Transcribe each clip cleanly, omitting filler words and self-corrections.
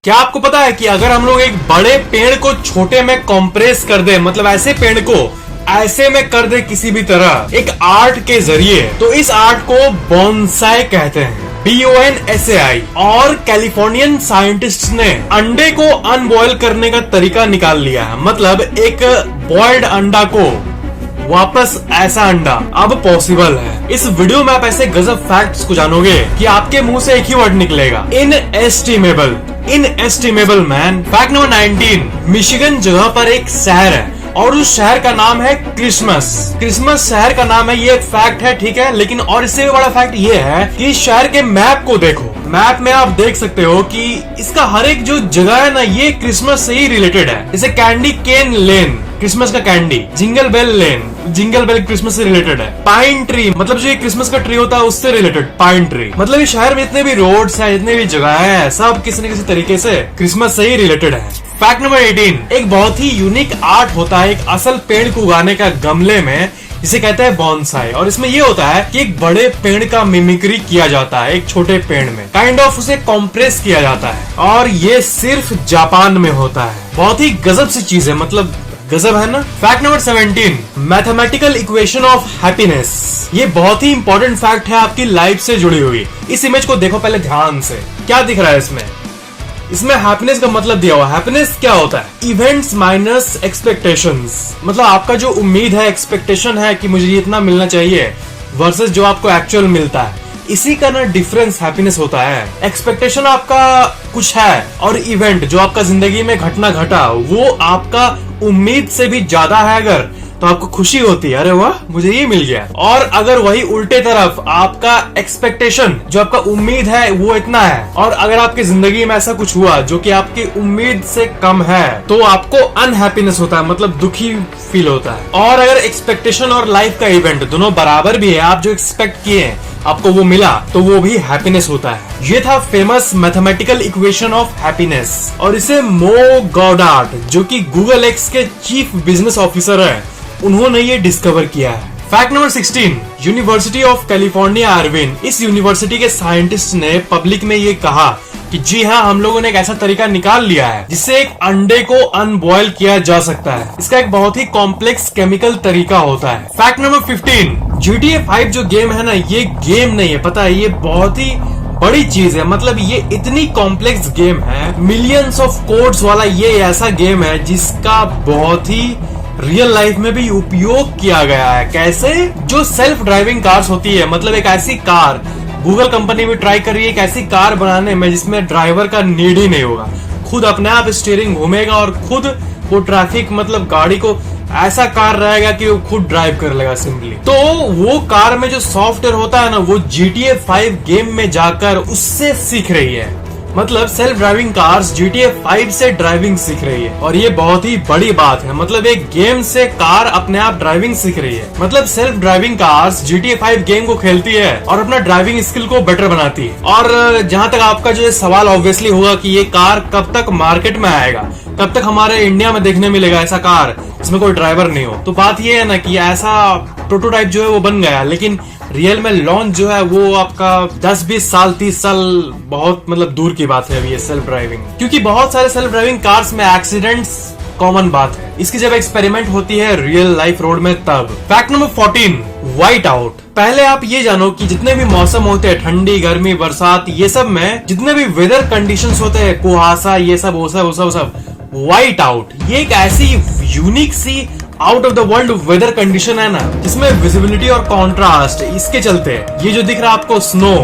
क्या आपको पता है कि अगर हम लोग एक बड़े पेड़ को छोटे में कॉम्प्रेस कर दे, मतलब ऐसे पेड़ को ऐसे में कर दे किसी भी तरह एक आर्ट के जरिए, तो इस आर्ट को बोनसाई कहते हैं, BONSAI। और कैलिफोर्नियन साइंटिस्ट ने अंडे को अनबॉयल करने का तरीका निकाल लिया है। मतलब एक बॉइल्ड अंडा को वापस ऐसा अंडा अब पॉसिबल है। इस वीडियो में आप ऐसे गजब फैक्ट्स को जानोगे कि आपके मुंह से एक ही वर्ड निकलेगा, inestimable man. Fact number 19, Michigan जगह पर एक शहर है और उस शहर का नाम है क्रिसमस शहर का नाम है। ये एक फैक्ट है, ठीक है, लेकिन और इससे भी बड़ा फैक्ट ये है कि इस शहर के मैप को देखो। मैप में आप देख सकते हो कि इसका हर एक जो जगह है ना, ये क्रिसमस से ही रिलेटेड है। जैसे कैंडी केन लेन क्रिसमस का कैंडी, जिंगल बेल लेन, जिंगल बेल क्रिसमस से रिलेटेड है। पाइन ट्री, मतलब जो ये क्रिसमस का ट्री होता है उससे रिलेटेड पाइन ट्री। मतलब इस शहर में जितने भी रोड्स हैं, जितने भी जगह है, सब किसी न किसी तरीके से क्रिसमस से ही रिलेटेड है। फैक्ट नंबर 18, एक बहुत ही यूनिक आर्ट होता है एक असल पेड़ को उगाने का गमले में, जिसे कहते हैं बोनसाई। और इसमें ये होता है कि एक बड़े पेड़ का मिमिक्री किया जाता है एक छोटे पेड़ में, काइंड ऑफ उसे कॉम्प्रेस किया जाता है, और ये सिर्फ जापान में होता है। बहुत ही गजब सी चीज है, मतलब गजब है ना। Fact number 17, mathematical equation of happiness. ये बहुत ही इंपॉर्टेंट फैक्ट है आपकी लाइफ से जुड़ी हुई। इस इमेज को देखो पहले ध्यान से, क्या दिख रहा है इसमें हैप्पीनेस का मतलब दिया हुआ। हैप्पीनेस क्या होता है? Events minus expectations. मतलब आपका जो उम्मीद है, एक्सपेक्टेशन है कि मुझे इतना मिलना चाहिए, वर्सेस जो आपको एक्चुअल मिलता है, इसी का ना डिफरेंस हैप्पीनेस होता है। एक्सपेक्टेशन आपका कुछ है और इवेंट जो आपका जिंदगी में घटना घटा वो आपका उम्मीद से भी ज्यादा है अगर, तो आपको खुशी होती है, अरे वाह मुझे ये मिल गया। और अगर वही उल्टे तरफ आपका एक्सपेक्टेशन जो आपका उम्मीद है वो इतना है, और अगर आपकी जिंदगी में ऐसा कुछ हुआ जो कि आपकी उम्मीद से कम है, तो आपको अनहैप्पीनेस होता है, मतलब दुखी फील होता है। और अगर एक्सपेक्टेशन और लाइफ का इवेंट दोनों बराबर भी है, आप जो एक्सपेक्ट किए हैं आपको वो मिला, तो वो भी हैप्पीनेस होता है। ये था famous mathematical equation of happiness, और इसे मो गॉडार्ड जो कि गूगल एक्स के चीफ बिजनेस ऑफिसर है, उन्होंने ये डिस्कवर किया है। Fact number 16, university of California Irwin. इस यूनिवर्सिटी के साइंटिस्ट ने पब्लिक में ये कहा कि जी हाँ, हम लोगों ने एक ऐसा तरीका निकाल लिया है जिससे एक अंडे को अनबॉयल किया जा सकता है। इसका एक बहुत ही कॉम्प्लेक्स केमिकल तरीका होता है। फैक्ट नंबर 15, GTA 5 जो गेम है ना, ये गेम नहीं है, पता है, ये बहुत ही बड़ी चीज है। मतलब ये इतनी कॉम्प्लेक्स गेम है, मिलियंस ऑफ कोड्स वाला ये ऐसा गेम है जिसका बहुत ही रियल लाइफ में भी उपयोग किया गया है। कैसे? जो सेल्फ ड्राइविंग कार्स होती है, मतलब एक ऐसी कार, गूगल कंपनी भी ट्राई कर रही है एक ऐसी कार बनाने में जिसमें ड्राइवर का नीड ही नहीं होगा, खुद अपने आप स्टीयरिंग घूमेगा और खुद वो ट्रैफिक, मतलब गाड़ी को ऐसा कार रहेगा कि वो खुद ड्राइव कर लेगा सिंपली। तो वो कार में जो सॉफ्टवेयर होता है ना, वो GTA 5 गेम में जाकर उससे सीख रही है। मतलब सेल्फ ड्राइविंग कार्स GTA 5 से ड्राइविंग सीख रही है, और ये बहुत ही बड़ी बात है। मतलब एक गेम से कार अपने आप ड्राइविंग सीख रही है। मतलब self driving cars GTA 5 game को खेलती है और अपना ड्राइविंग स्किल को बेटर बनाती है। और जहां तक आपका जो सवाल ऑब्वियसली होगा कि ये कार कब तक मार्केट में आएगा, कब तक हमारे इंडिया में देखने मिलेगा ऐसा कार जिसमें कोई ड्राइवर नहीं हो, तो बात ये है ना कि ऐसा प्रोटोटाइप जो है वो बन गया, लेकिन रियल में लॉन्च जो है वो आपका 10-20 साल 30 साल बहुत मतलब दूर की बात है अभी ये सेल्फ ड्राइविंग, क्योंकि बहुत सारे सेल्फ ड्राइविंग कार्स में एक्सीडेंट्स कॉमन बात है। इसकी जब एक्सपेरिमेंट होती है रियल लाइफ रोड में तब। Fact number 14, white out. पहले आप ये जानो कि जितने भी मौसम होते हैं, ठंडी, गर्मी, बरसात, ये सब में जितने भी वेदर कंडीशंस होते हैं, कुहासा, ये सब वो सब व्हाइट आउट, ये एक ऐसी यूनिक सी out of the world weather condition है ना, जिसमें विजिबिलिटी और कॉन्ट्रास्ट इसके चलते ये जो दिख रहा है आपको स्नो,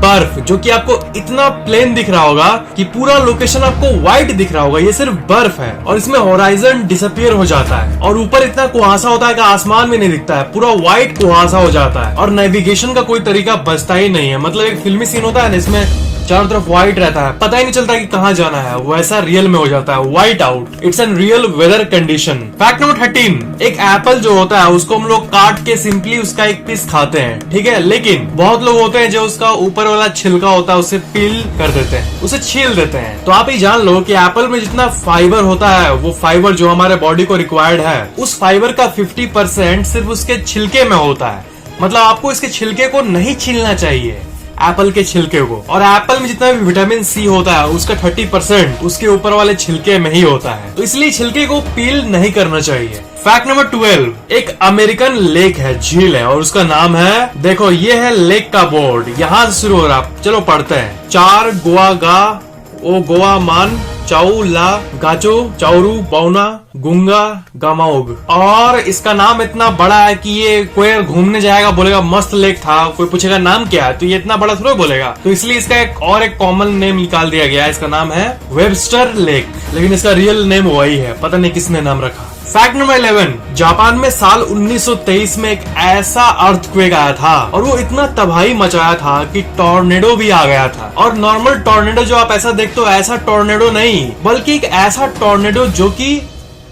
बर्फ, जो कि आपको इतना प्लेन दिख रहा होगा कि पूरा लोकेशन आपको व्हाइट दिख रहा होगा, ये सिर्फ बर्फ है। और इसमें होराइजन डिसअपियर हो जाता है और ऊपर इतना कुहासा होता है कि आसमान भी नहीं दिखता है, पूरा व्हाइट कुहासा हो जाता है और नेविगेशन का कोई तरीका बचता ही नहीं है। मतलब एक फिल्मी सीन होता है ना, इसमें चारों तरफ व्हाइट रहता है, पता ही नहीं चलता कि कहाँ जाना है, वैसा रियल में हो जाता है white out. It's an real weather condition. Fact number 13, एक एप्पल जो होता है उसको हम लोग काट के सिंपली उसका एक पीस खाते हैं, ठीक है, लेकिन बहुत लोग होते हैं जो उसका ऊपर वाला छिलका होता है उसे पील कर देते हैं, उसे छील देते हैं। तो आप ही जान लो कि एप्पल में जितना फाइबर होता है, वो फाइबर जो हमारे बॉडी को रिक्वायर्ड है, उस फाइबर का 50% सिर्फ उसके छिलके में होता है। मतलब आपको इसके छिलके को नहीं छीलना चाहिए, एप्पल के छिलके को। और एप्पल में जितना भी विटामिन सी होता है उसका 30% उसके ऊपर वाले छिलके में ही होता है, तो इसलिए छिलके को पील नहीं करना चाहिए। फैक्ट नंबर 12, एक अमेरिकन लेक है, झील है, और उसका नाम है, देखो ये है लेक का बोर्ड, यहाँ से शुरू हो रहा, चलो पढ़ते हैं। 4 गोवा गा ओ गोवा मान चाऊ ला गाचो चाउरू बौना गुंगा गामाओग। और इसका नाम इतना बड़ा है कि ये कोई घूमने जाएगा बोलेगा मस्त लेक था, कोई पूछेगा नाम क्या है तो ये इतना बड़ा थोड़ा बोलेगा, तो इसलिए इसका एक कॉमन नेम निकाल दिया गया है, इसका नाम है वेबस्टर लेक, लेकिन इसका रियल नेम वही है, पता नहीं किसने नाम रखा। फैक्ट नंबर 11, जापान में साल 1923 में एक ऐसा अर्थक्वेक आया था और वो इतना तबाही मचाया था कि टॉर्नेडो भी आ गया था। और नॉर्मल टॉर्नेडो जो आप ऐसा देखते हो, ऐसा टॉर्नेडो नहीं, बल्कि एक ऐसा टॉर्नेडो जो कि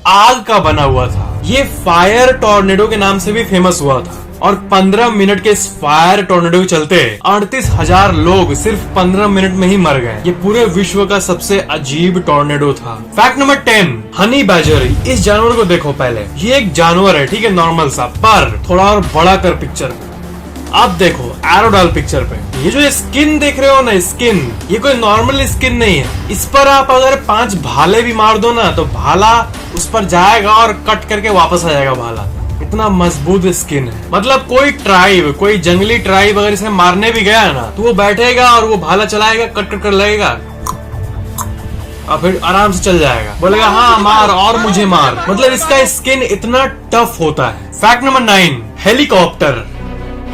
आग का बना हुआ था। ये फायर टॉर्नेडो के नाम से भी फेमस हुआ था। और 15 मिनट के इस फायर टॉर्नेडो के चलते 38,000 लोग सिर्फ 15 मिनट में ही मर गए। ये पूरे विश्व का सबसे अजीब टॉर्नेडो था। Fact number 10, honey badger. इस जानवर को देखो पहले, ये एक जानवर है, ठीक है, नॉर्मल सा, पर थोड़ा और बड़ा कर पिक्चर। आप देखो एरो डाल पिक्चर पे, ये जो स्किन देख रहे हो ना, स्किन, ये कोई नॉर्मल स्किन नहीं है। इस पर आप अगर 5 भाले भी मार दो ना तो भाला उस पर जाएगा और कट करके वापस आ जाएगा भाला। इतना मजबूत स्किन है। मतलब कोई ट्राइब, कोई जंगली ट्राइब अगर इसे मारने भी गया ना तो वो बैठेगा और वो भाला चलाएगा, कट कट कर लगेगा और फिर आराम से चल जाएगा, बोलेगा हाँ मार और मुझे मार। मतलब इसका स्किन इतना टफ होता है। Fact number 9, helicopter.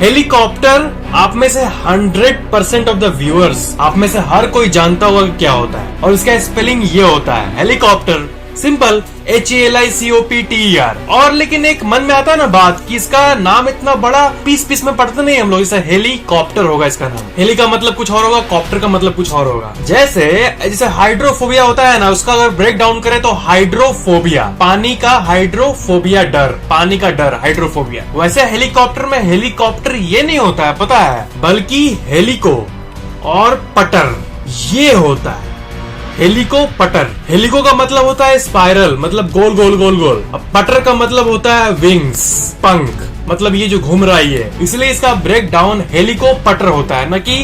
हेलीकॉप्टर आप में से 100% ऑफ द व्यूअर्स, आप में से हर कोई जानता होगा क्या होता है, और इसका स्पेलिंग ये होता है हेलीकॉप्टर, सिंपल HELICOPTER। और लेकिन एक मन में आता है ना बात कि इसका नाम इतना बड़ा पीस पीस में पढ़ते नहीं हम लोग, इसे हेलीकॉप्टर होगा इसका नाम। हेली का मतलब कुछ और होगा, कॉप्टर का मतलब कुछ और होगा। जैसे हाइड्रोफोबिया होता है ना, उसका अगर ब्रेक डाउन करे तो हाइड्रोफोबिया, पानी का हाइड्रोफोबिया, डर, पानी का डर, हाइड्रोफोबिया। वैसे हेलीकॉप्टर में हेलीकॉप्टर ये नहीं होता है पता है, बल्कि हेलिको और पटर ये होता है। हेलिकोप्टर, हेलिको का मतलब होता है स्पाइरल, मतलब गोल गोल गोल गोल। अब पटर का मतलब होता है विंग्स, पंख, मतलब ये जो घूम रहा है, इसलिए इसका ब्रेक डाउन हेलिकोप्टर होता है, न कि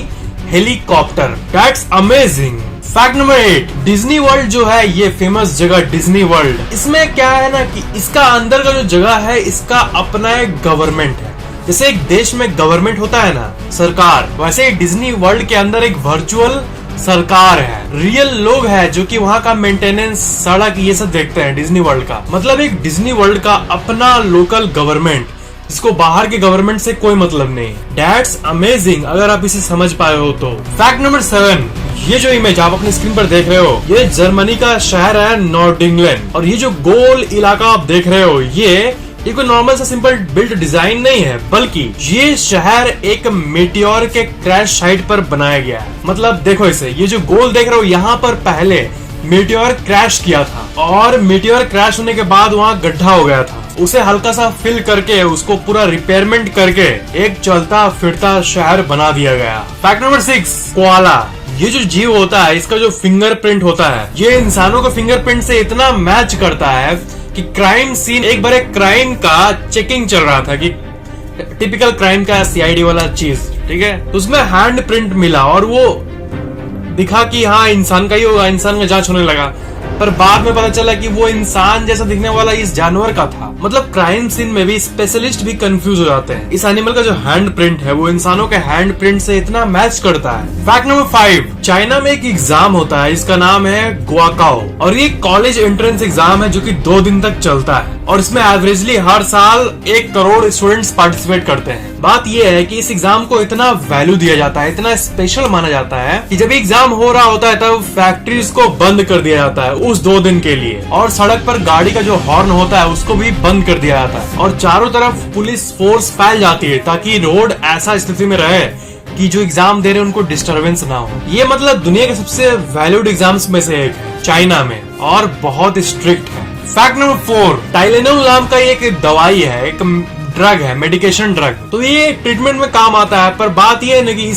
helicopter. That's amazing. Fact number 8, Disney world जो है, ये फेमस जगह डिज्नी वर्ल्ड, इसमें क्या है ना कि इसका अंदर का जो जगह है इसका अपना एक गवर्नमेंट है। जैसे एक देश में गवर्नमेंट होता है ना, सरकार, वैसे डिज्नी वर्ल्ड के अंदर एक वर्चुअल सरकार है। रियल लोग है जो कि वहाँ का मेंटेनेंस, सड़क, ये सब देखते हैं डिज्नी वर्ल्ड का। मतलब एक डिज्नी वर्ल्ड का अपना लोकल गवर्नमेंट, जिसको बाहर के गवर्नमेंट से कोई मतलब नहीं। दैट्स अमेजिंग अगर आप इसे समझ पाए हो तो। फैक्ट नंबर 7, ये जो इमेज आप अपनी स्क्रीन पर देख रहे हो, ये जर्मनी का शहर है नॉर्डिंगलैंड। और ये जो गोल इलाका आप देख रहे हो, ये कोई नॉर्मल सा सिंपल बिल्ड डिजाइन नहीं है, बल्कि ये शहर एक मेटियोर के क्रैश साइट पर बनाया गया है। मतलब देखो इसे, ये जो गोल देख रहे हो, यहाँ पर पहले मेटियोर क्रैश किया था और मेटियोर क्रैश होने के बाद वहाँ गड्ढा हो गया था। उसे हल्का सा फिल करके, उसको पूरा रिपेयरमेंट करके एक चलता फिरता शहर बना दिया गया। Fact number 6, koala. ये जो जीव होता है, इसका जो फिंगरप्रिंट होता है, ये इंसानों के फिंगरप्रिंट से इतना मैच करता है कि क्राइम सीन, एक बार एक क्राइम का चेकिंग चल रहा था कि टिपिकल क्राइम का CID वाला चीज, ठीक है, तो उसमें हैंड प्रिंट मिला और वो दिखा कि हाँ इंसान का ही होगा, इंसान का जांच होने लगा। पर बाद में पता चला कि वो इंसान जैसा दिखने वाला इस जानवर का था। मतलब क्राइम सीन में भी स्पेशलिस्ट भी कंफ्यूज हो जाते हैं। इस एनिमल का जो हैंड प्रिंट है वो इंसानों के हैंड प्रिंट से इतना मैच करता है। फैक्ट नंबर 5, चाइना में एक एग्जाम होता है, इसका नाम है गुआकाओ, और ये कॉलेज एंट्रेंस एग्जाम है जो कि 2 दिन तक चलता है, और इसमें एवरेजली हर साल 1 करोड़ स्टूडेंट्स पार्टिसिपेट करते हैं। बात यह है कि इस एग्जाम को इतना वैल्यू दिया जाता है, इतना स्पेशल माना जाता है कि जब एग्जाम हो रहा होता है तब फैक्ट्रीज को बंद कर दिया जाता है उस 2 दिन के लिए, और सड़क पर गाड़ी का जो हॉर्न होता है उसको भी बंद कर दिया जाता है, और चारों तरफ पुलिस फोर्स फैल जाती है ताकि रोड ऐसा स्थिति में रहे कि जो एग्जाम दे रहे हैं उनको डिस्टरबेंस ना हो। ये मतलब दुनिया के सबसे वैल्यूड एग्जाम्स में से एक है चाइना में, और बहुत स्ट्रिक्ट है। फैक्ट नंबर 4, टाइलेनोल नाम का एक दवाई है, एक ड्रग है, मेडिकेशन ड्रग। तो ये ट्रीटमेंट में काम आता है, पर बात ये है ना कि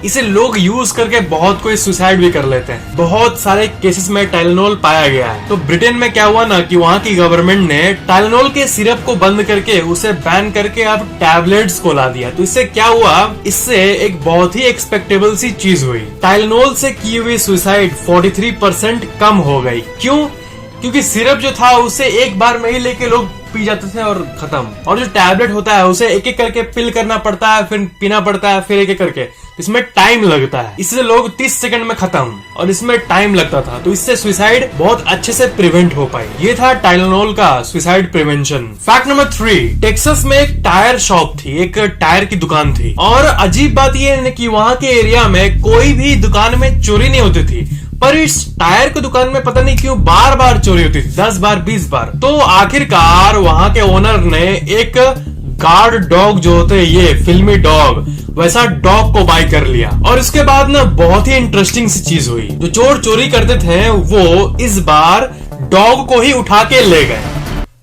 इसे लोग यूज करके बहुत कोई सुसाइड भी कर लेते हैं। बहुत सारे केसेस में टाइलेनॉल पाया गया है। तो ब्रिटेन में क्या हुआ ना कि वहाँ की गवर्नमेंट ने टाइलेनॉल के सिरप को बंद करके उसे बैन करके अब टैबलेट्स को ला दिया। तो इससे क्या हुआ, इससे एक बहुत ही एक्सपेक्टेबल सी चीज हुई, टाइलेनॉल से की हुई सुसाइड 43% कम हो गई। क्यों? क्योंकि सिरप जो था उसे एक बार में ही लेके लोग पी जाते थे और खत्म। और जो टैबलेट होता है उसे एक एक करके पिल करना पड़ता है, फिर पीना पड़ता है, फिर एक एक करके, इसमें टाइम लगता है। इससे लोग 30 सेकंड में खत्म, और इसमें टाइम लगता था। तो इससे सुसाइड बहुत अच्छे से प्रिवेंट हो पाई। ये था टाइलेनॉल का suicide prevention. Fact number 3, Texas में एक टायर शॉप थी, एक टायर की दुकान थी। और अजीब बात यह है कि वहाँ के एरिया में कोई भी दुकान में चोरी नहीं होती थी, पर इस टायर की दुकान में पता नहीं क्यों बार बार चोरी होती थी, 10 बार 20 बार। तो आखिरकार वहां के ओनर ने एक गार्ड डॉग जो होते हैं, ये फिल्मी डॉग, वैसा डॉग को बाय कर लिया। और इसके बाद ना बहुत ही इंटरेस्टिंग सी चीज हुई। जो चोर चोरी करते थे वो इस बार डॉग को ही उठा के ले गए।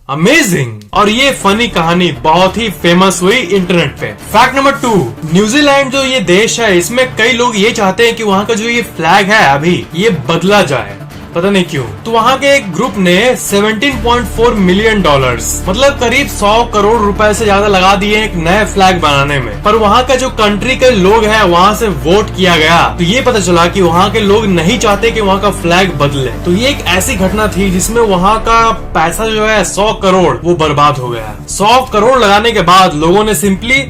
अमेजिंग। और ये फनी कहानी बहुत ही फेमस हुई इंटरनेट पे। फैक्ट नंबर 2, न्यूजीलैंड जो ये देश है, इसमें कई लोग ये चाहते हैं कि वहाँ का जो ये फ्लैग है अभी ये बदला जाए, पता नहीं क्यों। तो वहाँ के एक ग्रुप ने $17.4 मिलियन, मतलब करीब 100 करोड़ रुपए से ज्यादा लगा दिए एक नए फ्लैग बनाने में। पर वहाँ का जो कंट्री के लोग हैं वहाँ से वोट किया गया, तो ये पता चला कि वहाँ के लोग नहीं चाहते कि वहाँ का फ्लैग बदले। तो ये एक ऐसी घटना थी जिसमें वहाँ का पैसा जो है 100 करोड़ वो बर्बाद हो गया। 100 करोड़ लगाने के बाद लोगों ने सिंपली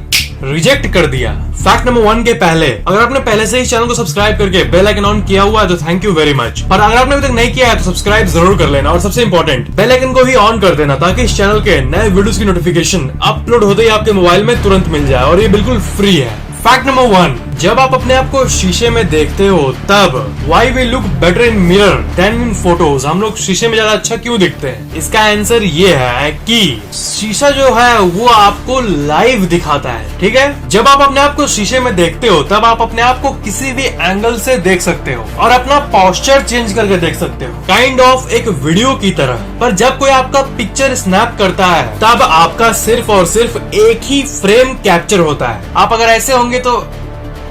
रिजेक्ट कर दिया। फैक्ट नंबर 1 के पहले, अगर आपने पहले से ही चैनल को सब्सक्राइब करके बेल आइकन ऑन किया हुआ है तो थैंक यू वेरी मच। पर अगर आपने अभी तक नहीं किया है तो सब्सक्राइब जरूर कर लेना, और सबसे इंपॉर्टेंट बेल आइकन को भी ऑन कर देना, ताकि इस चैनल के नए वीडियोस की नोटिफिकेशन अपलोड होते ही आपके मोबाइल में तुरंत मिल जाए, और ये बिल्कुल फ्री है। फैक्ट नंबर 1, जब आप अपने आप को शीशे में देखते हो तब why we look better in mirror than in photos, हम लोग शीशे में ज्यादा अच्छा क्यों दिखते हैं? इसका आंसर ये है कि शीशा जो है वो आपको लाइव दिखाता है, ठीक है। जब आप अपने आप को शीशे में देखते हो तब आप अपने आप को किसी भी एंगल से देख सकते हो और अपना पोस्चर चेंज करके देख सकते हो, काइंड ऑफ एक वीडियो की तरह। पर जब कोई आपका पिक्चर स्नैप करता है तब आपका सिर्फ और सिर्फ एक ही फ्रेम कैप्चर होता है। आप अगर ऐसे होंगे तो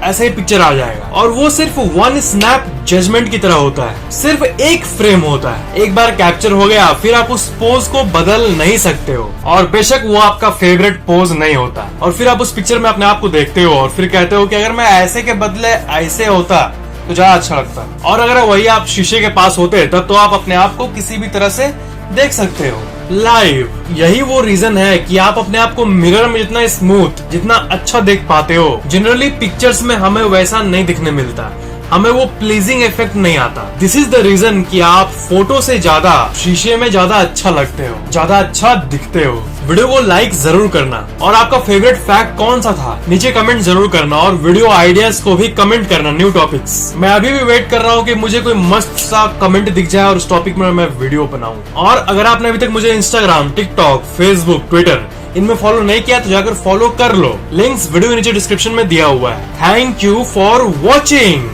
ऐसा ही पिक्चर आ जाएगा, और वो सिर्फ 1 स्नैप जजमेंट की तरह होता है, सिर्फ एक फ्रेम होता है। एक बार कैप्चर हो गया फिर आप उस पोज को बदल नहीं सकते हो, और बेशक वो आपका फेवरेट पोज नहीं होता। और फिर आप उस पिक्चर में अपने आप को देखते हो और फिर कहते हो कि अगर मैं ऐसे के बदले ऐसे होता तो ज्यादा अच्छा लगता। और अगर वही आप शीशे के पास होते तब तो आप अपने आप को किसी भी तरह से देख सकते हो लाइव। यही वो रीजन है कि आप अपने आप को मिरर में जितना स्मूथ, जितना अच्छा देख पाते हो, जनरली पिक्चर्स में हमें वैसा नहीं दिखने मिलता, हमें वो प्लीजिंग इफेक्ट नहीं आता। दिस इज द रीजन कि आप फोटो से ज्यादा शीशे में ज्यादा अच्छा लगते हो, ज्यादा अच्छा दिखते हो। वीडियो को लाइक जरूर करना, और आपका फेवरेट फैक्ट कौन सा था नीचे कमेंट जरूर करना, और वीडियो आइडियाज को भी कमेंट करना, न्यू टॉपिक्स। मैं अभी भी वेट कर रहा हूँ कि मुझे कोई मस्त सा कमेंट दिख जाए और उस टॉपिक में मैं वीडियो बनाऊं। और अगर आपने अभी तक मुझे इंस्टाग्राम, टिकटॉक, फेसबुक, ट्विटर इनमें फॉलो नहीं किया तो जाकर फॉलो कर लो, लिंक्स वीडियो के नीचे डिस्क्रिप्शन में दिया हुआ है। Thank you for watching.